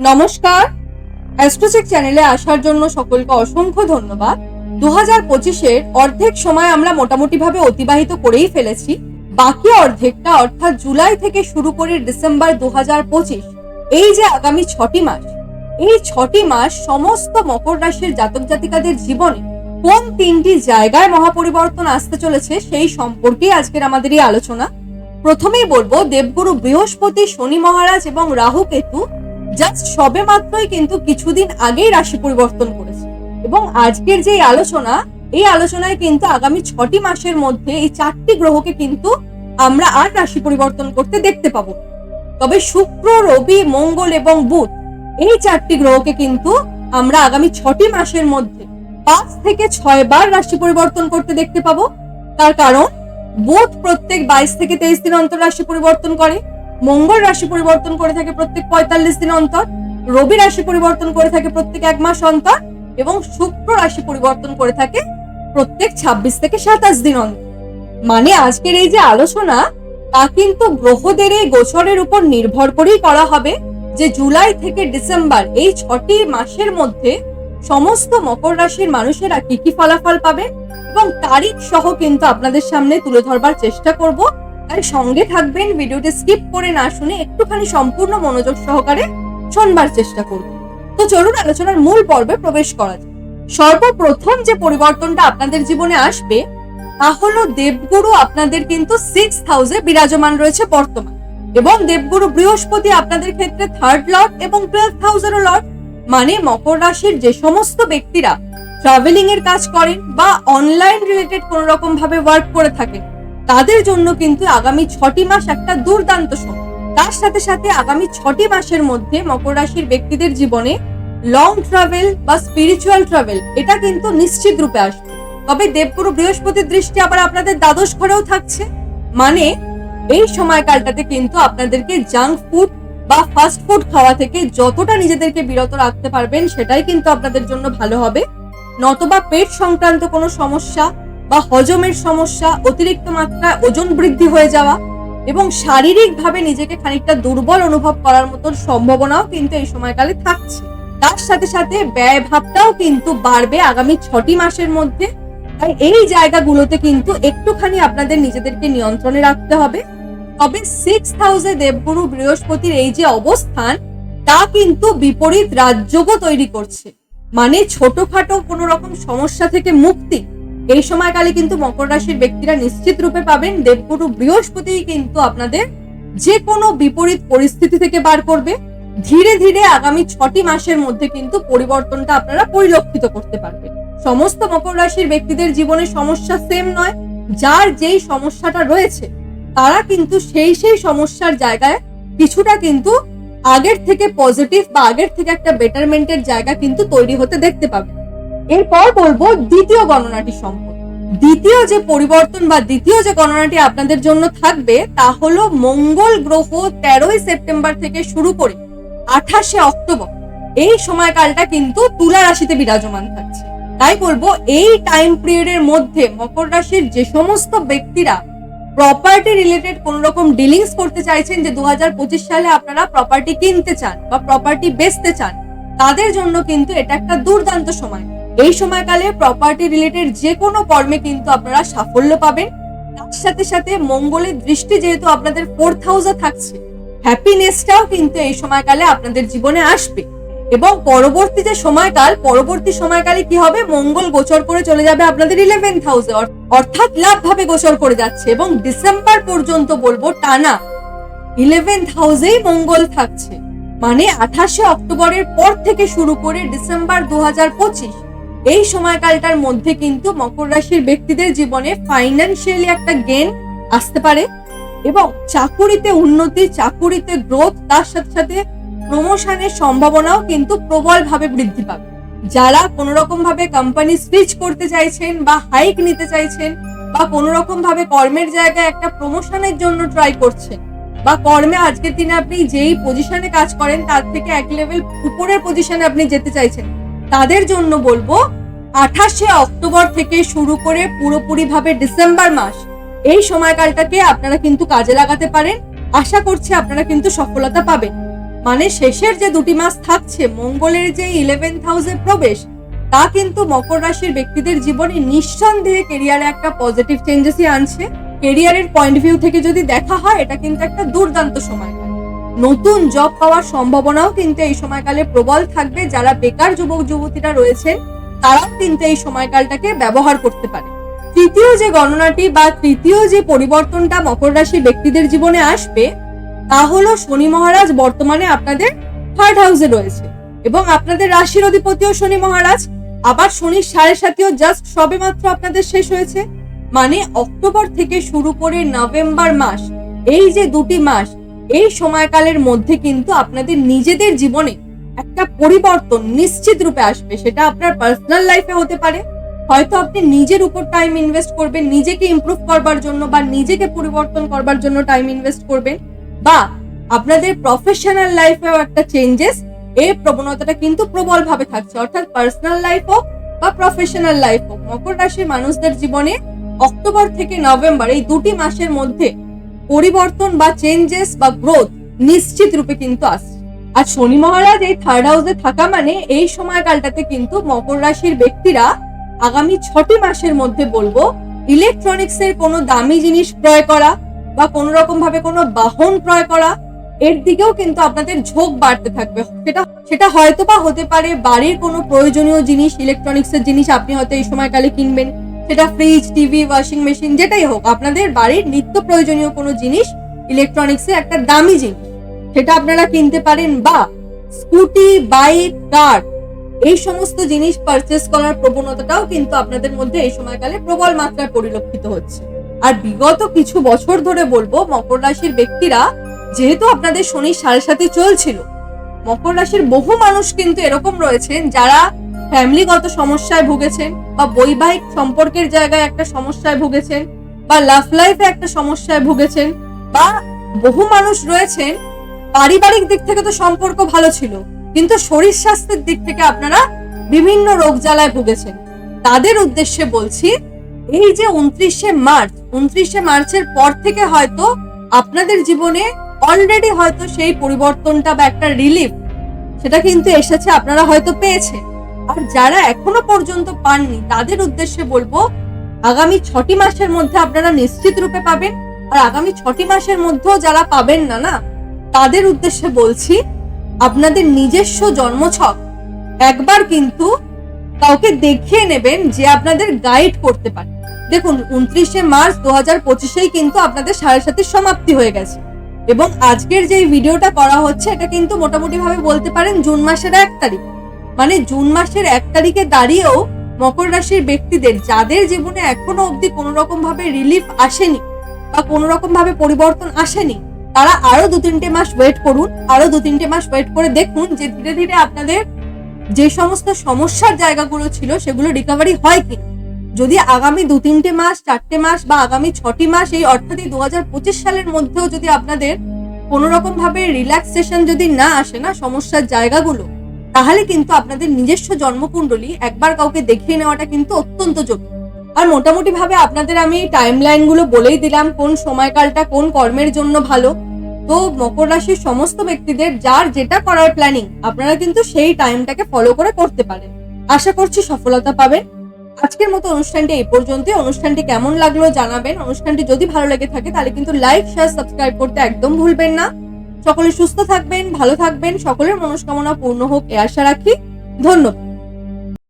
নমস্কার, অ্যাস্ট্রোচেক চ্যানেলে আসার জন্য সকলকে অসংখ্য ধন্যবাদ। 2025-এর অর্ধেক সময় আমরা মোটামুটিভাবে অতিবাহিত করেই ফেলেছি। বাকি অর্ধেকটা অর্থাৎ জুলাই থেকে শুরু করে ডিসেম্বর 2025, এই যে আগামী 6টি মাস, এই 6টি মাস সমস্ত মকর রাশির জাতক জাতিকাদের জীবনে কোন 3টি জায়গায় মহাপরিবর্তন আসতে চলেছে সেই সম্পর্কেই আজকের আমাদের এই আলোচনা। প্রথমেই বলবো, দেবগুরু বৃহস্পতি, শনি মহারাজ এবং রাহু কেতু জাস্ট সবে মাত্রই কিন্তু কিছুদিন আগেই রাশি পরিবর্তন করেছে এবং আজকের যে আলোচনা, এই আলোচনায় কিন্তু আগামী 6টি মাসের মধ্যে এই 4টি গ্রহকে কিন্তু আমরা আর রাশি পরিবর্তন করতে দেখতে পাবো। তবে শুক্র, রবি, মঙ্গল এবং বুধ, এই 4টি গ্রহকে কিন্তু আমরা আগামী 6টি মাসের মধ্যে 5 থেকে 6 বার রাশি পরিবর্তন করতে দেখতে পাবো। তার কারণ বুধ প্রত্যেক 22 থেকে 23 দিন অন্তর রাশি পরিবর্তন করে, মঙ্গল রাশি পরিবর্তন করে থাকে প্রত্যেক 45 দিন অন্তর, রবি রাশি পরিবর্তন করে থাকে প্রত্যেক 1 মাস অন্তর এবং শুক্র রাশি পরিবর্তন করে থাকে প্রত্যেক 26 থেকে 27 দিন অন্তর। মানে আজকের এই যে আলোচনা, তা কিন্তু গ্রহদের এই গোচরের উপর নির্ভর করেই করা হবে যে জুলাই থেকে ডিসেম্বর এই 6টি মাসের মধ্যে সমস্ত মকর রাশির মানুষেরা কি কি ফলাফল পাবে এবং তারিখ সহ কিন্তু আপনাদের সামনে তুলে ধরবার চেষ্টা করব। তাই সঙ্গে থাকবেন, ভিডিওটি স্কিপ করে না শুনে একটুখানি সম্পূর্ণ মনোযোগ সহকারে শুনবার চেষ্টা করব। তো চলুন আলোচনার মূল পর্বে প্রবেশ করা যাক। সর্বপ্রথম যে পরিবর্তনটা আপনাদের জীবনে আসবে তা হলো দেবগুরু আপনাদের কিন্তু 6th হাউসে বিরাজমান রয়েছে বর্তমান, এবং দেবগুরু বৃহস্পতি আপনাদের ক্ষেত্রে 3rd লর্ড এবং 12th হাউসেরও লর্ড। মানে মকর রাশির যে সমস্ত ব্যক্তিরা ট্রাভেলিং এর কাজ করেন বা অনলাইন রিলেটেড কোন রকম ভাবে ওয়ার্ক করে থাকেন, তাদের জন্য কিন্তু আগামী 6টি মাস একটা দুর্দান্ত সময়। তার সাথে সাথে আগামী 6টি মাসের মধ্যে মকর রাশির ব্যক্তিদের জীবনে লং ট্রাভেল বা স্পিরিচুয়াল ট্রাভেল এটা কিন্তু নিশ্চিত রূপে আসবে। তবে দেবগুরু বৃহস্পতির দৃষ্টি আবার আপনাদের দ্বাদশ ঘরেও থাকছে, মানে এই সময়কালটাতে কিন্তু আপনাদেরকে জাঙ্ক ফুড বা ফাস্ট ফুড খাওয়া থেকে যতটা নিজেদেরকে বিরত রাখতে পারবেন সেটাই কিন্তু আপনাদের জন্য ভালো হবে। নতবা পেট সংক্রান্ত কোনো সমস্যা বা হজমের সমস্যা, অতিরিক্ত মাত্রায় ওজন বৃদ্ধি হয়ে যাওয়া এবং শারীরিকভাবে নিজেকে খানিকটা দুর্বল অনুভব করার মতন সম্ভাবনাও কিন্তু এই সময়কালে থাকছে। তার সাথে সাথে ব্যয় ভাবটাও কিন্তু বাড়বে আগামী 6টি মাসের মধ্যে। তাই এই জায়গাগুলোতে কিন্তু একটুখানি আপনাদের নিজেদেরকে নিয়ন্ত্রণে রাখতে হবে। তবে 6th হাউসে দেবগুরু বৃহস্পতির এই যে অবস্থান, তা কিন্তু বিপরীত রাজযোগও তৈরি করছে। মানে ছোটখাটো কোনো রকম সমস্যা থেকে মুক্তি এই সময়কালে কিন্তু মকর রাশির ব্যক্তিরা নিশ্চিত রূপে পাবেন। দেবগুরু বৃহস্পতি কিন্তু আপনাদের যে কোনো বিপরীত পরিস্থিতি থেকে বার করবে। ধীরে ধীরে আগামী 6টি মাসের মধ্যে কিন্তু পরিবর্তনটা আপনারা পরিলক্ষিত করতে পারবেন। সমস্ত মকর রাশির ব্যক্তিদের জীবনে সমস্যা সেম নয়। যার যেই সমস্যাটা রয়েছে তারা কিন্তু সেই সমস্যার জায়গায় কিছুটা কিন্তু আগের থেকে পজিটিভ বা আগের থেকে একটা বেটারমেন্টের জায়গা কিন্তু তৈরি হতে দেখতে পাবে। এরপর বলবো দ্বিতীয় গণনাটি সম্পর্কে। দ্বিতীয় যে পরিবর্তন বা দ্বিতীয় যে গণনাটি আপনাদের জন্য থাকবে তা হলো মঙ্গল গ্রহ 13ই সেপ্টেম্বর থেকে শুরু করে 28শে অক্টোবর এই সময়কালটা কিন্তু তুলা রাশিতে বিরাজমান থাকছে। তাই বলবো এই টাইম পিরিয়ডের মধ্যে মকর রাশির যে সমস্ত ব্যক্তিরা প্রপার্টি রিলেটেড কোন রকম ডিলিংস করতে চাইছেন, যে 2025 সালে আপনারা প্রপার্টি কিনতে চান বা প্রপার্টি বেচতে চান, তাদের জন্য কিন্তু এটা একটা দুর্দান্ত সময়। এই সময়কালে প্রপার্টি রিলেটেড যে কোনো কর্মে কিন্তু আপনারা সাফল্য পাবেন। তার সাথে সাথে মঙ্গলের দৃষ্টি যেহেতু আপনাদের 4th হাউসে থাকছে, হ্যাপিনেসটাও কিন্তু এই সময়কালে আপনাদের জীবনে আসবে। এবং পরবর্তী যে সময়কাল, পরবর্তী সময়কালে কি হবে, মঙ্গল গোচর করে চলে যাবে আপনাদের 11th হাউসে, অর্থাৎ লাভ ভাবে গোচর করে যাচ্ছে এবং ডিসেম্বর পর্যন্ত বলবো টানা 11th হাউসেই মঙ্গল থাকছে। মানে 28শে অক্টোবরের পর থেকে শুরু করে ডিসেম্বর 2025 এই সময়কালটার মধ্যে কিন্তু মকর রাশির ব্যক্তিদের জীবনে ফাইন্যান্সিয়ালি একটা গেইন আসতে পারে এবং চাকুরিতে উন্নতি, চাকুরিতে গ্রোথ, তার সাথে সাথে প্রমোশনের সম্ভাবনাও কিন্তু প্রবল ভাবে বৃদ্ধি পাবে। যারা কোনো রকম ভাবে কোম্পানি সুইচ করতে চাইছেন বা হাইক নিতে চাইছেন বা কোনো রকম ভাবে কর্মের জায়গায় একটা প্রমোশনের জন্য ট্রাই করছেন বা কর্মে আজকের দিনে আপনি যেই পজিশনে কাজ করেন তার থেকে এক লেভেল উপরের পজিশনে আপনি যেতে চাইছেন, তাদের জন্য বলবো 28শে অক্টোবর থেকে শুরু করে পুরোপুরি ভাবে ডিসেম্বর মাস এই সময়কালটাকে আপনারা কিন্তু কাজে লাগাতে পারেন। আশা করছি আপনারা কিন্তু সফলতা পাবেন। মানে শেষের যে 2টি মাস থাকছে, মঙ্গলের যে 11th হাউসে প্রবেশ, তা কিন্তু মকর রাশির ব্যক্তিদের জীবনে নিঃসন্দেহে কেরিয়ারে একটা পজিটিভ চেঞ্জেসই আনছে। কেরিয়ারের পয়েন্ট ভিউ থেকে যদি দেখা হয়, এটা কিন্তু একটা দুর্দান্ত সময়কাল। নতুন জব পাওয়ার সম্ভাবনাও কিন্তু এই সময়কালে প্রবল থাকবে। যারা বেকার যুবক যুবতীরা রয়েছেন, তারাও কিন্তু এই সময়কালটাকে ব্যবহার করতে পারে। তৃতীয় যে গণনাটি বা তৃতীয় যে পরিবর্তনটা মকর রাশির ব্যক্তিদের জীবনে আসবে, তা হলো শনি মহারাজ বর্তমানে আপনাদের 3rd হাউসে রয়েছে এবং আপনাদের রাশির অধিপতিও শনি মহারাজ। আবার শনির 7.5 জাস্ট সবে মাত্র আপনাদের শেষ হয়েছে। মানে অক্টোবর থেকে শুরু করে নভেম্বর মাস, এই যে 2টি মাস, এই সময়কালের মধ্যে কিন্তু আপনাদের নিজেদের জীবনে একটা পরিবর্তন নিশ্চিত রূপে আসবে। সেটা আপনার পার্সোনাল লাইফে হতে পারে, হয়তো আপনি নিজের উপর টাইম ইনভেস্ট করবেন নিজেকে ইমপ্রুভ করবার জন্য বা নিজেকে পরিবর্তন করবার জন্য টাইম ইনভেস্ট করবেন, বা আপনাদের প্রফেশনাল লাইফেও একটা চেঞ্জেস, এই প্রবণতাটা কিন্তু প্রবল ভাবে থাকছে। অর্থাৎ পার্সোনাল লাইফ হোক বা প্রফেশনাল লাইফ হোক, মকর রাশির মানুষদের জীবনে অক্টোবর থেকে নভেম্বর এই 2টি মাসের মধ্যে পরিবর্তন বা চেঞ্জেস বা গ্রোথ নিশ্চিত রূপে কিন্তু আসছে। আর শনি মহারাজ এই 3rd হাউসে থাকা মানে এই সময়কালটাতে কিন্তু মকর রাশির ব্যক্তিরা আগামী 6টি মাসের মধ্যে বলবো ইলেকট্রনিক্স এর কোনো দামি জিনিস ক্রয় করা বা কোনো রকম ভাবে কোনো বাহন ক্রয় করা, এর দিকেও কিন্তু আপনাদের ঝোঁক বাড়তে থাকবে। সেটা হয়তো বা হতে পারে বাড়ির কোনো প্রয়োজনীয় জিনিস, ইলেকট্রনিক্স এর জিনিস আপনি হয়তো এই সময়কালে কিনবেন। সেটা ফ্রিজ, টিভি, ওয়াশিং মেশিন, যেটাই হোক, আপনাদের বাড়ির নিত্য প্রয়োজনীয় কোনো জিনিস, ইলেকট্রনিক্স এর একটা দামি জিনিস, সেটা আপনারা কিনতে পারেন। বা স্কুটি, বাইক, কার, এই সমস্ত জিনিস পারচেস করার প্রবণতাটাও কিন্তু আপনাদের মধ্যে এই সময়কালে প্রবল মাত্রায় পরিলক্ষিত হচ্ছে। আর বিগত কিছু বছর ধরে বলবো মকর রাশির ব্যক্তিরা, যেহেতু আপনাদের শনি 7.5 চলছিল, মকর রাশির বহু মানুষ কিন্তু এরকম রয়েছেন যারা ফ্যামিলিগত সমস্যায় ভুগেছেন, বা বৈবাহিক সম্পর্কের জায়গায় একটা সমস্যায় ভুগেছেন, বা লাভ লাইফে একটা সমস্যায় ভুগেছেন, বা বহু মানুষ রয়েছেন পারিবারিক দিক থেকে তো সম্পর্ক ভালো ছিল, কিন্তু শরীর স্বাস্থ্যের দিক থেকে আপনারা বিভিন্ন রোগ জ্বালায় ভুগেছেন। তাদের উদ্দেশ্যে বলছি, এই যে 29শে মার্চের পর থেকে হয়তো আপনাদের জীবনে অলরেডি হয়তো সেই পরিবর্তনটা বা একটা রিলিফ, সেটা কিন্তু এসেছে, আপনারা হয়তো পেয়েছেন। আর যারা এখনো পর্যন্ত পাননি, তাদের উদ্দেশ্যে বলবো আগামী 6টি মাসের মধ্যে আপনারা নিশ্চিত রূপে পাবেন। আর আগামী 6টি মাসের মধ্যেও যারা পাবেন না, তাদের উদ্দেশ্যে বলছি, আপনাদের নিজস্ব জন্মছক একবার কিন্তু কাউকে দেখিয়ে নেবেন যে আপনাদের গাইড করতে পারে। দেখুন, 29শে মার্চ 2025 কিন্তু আপনাদের 7.5 সমাপ্তি হয়ে গেছে এবং আজকের যে ভিডিওটা করা হচ্ছে, এটা কিন্তু মোটামুটি ভাবে বলতে পারেন জুন মাসের 1 তারিখ। মানে জুন মাসের 1 তারিখে দাঁড়িয়েও মকর রাশির ব্যক্তিদের যাদের জীবনে এখনো অবধি কোনো রকম ভাবে রিলিফ আসেনি বা কোনো রকম ভাবে পরিবর্তন আসেনি, তারা আরো 2-3টে মাস ওয়েট করুন। আরো 2-3টে মাস ওয়েট করে দেখুন যে ধীরে ধীরে আপনাদের যে সমস্ত সমস্যার জায়গাগুলো ছিল সেগুলো রিকভারি হয় কি। যদি আগামী 2-3টে মাস, 4টে মাস বা আগামী 6টি মাস, এই অর্থাৎ 2025 সালের মধ্যেও যদি আপনাদের কোনো রকম ভাবে রিল্যাক্সেশন যদি না আসে না সমস্যার জায়গাগুলো, তাহলে কিন্তু আপনাদের নিজস্ব জন্মকুণ্ডলী একবার কাউকে দেখিয়ে নেওয়াটা কিন্তু অত্যন্ত জরুরি। আর মোটামুটি ভাবে আপনাদের আমি টাইমলাইন গুলো বলেই দিলাম কোন সময়কালটা কোন কর্মের জন্য ভালো। তো মকর রাশির সমস্ত ব্যক্তিদের যার যেটা করার প্ল্যানিং, আপনারা কিন্তু সেই টাইমটাকে ফলো করে করতে পারেন। আশা করছি সফলতা পাবেন। আজকের মতো অনুষ্ঠানটি এই পর্যন্তই। অনুষ্ঠানটি কেমন লাগলো জানাবেন। অনুষ্ঠানটি যদি ভালো লেগে থাকে তাহলে কিন্তু লাইক, শেয়ার, সাবস্ক্রাইব করতে একদম ভুলবেন না। সকলে সুস্থ থাকবেন, ভালো থাকবেন, সকলের মনস্কামনা পূর্ণ হোক, এ আশা রাখি। ধন্যবাদ।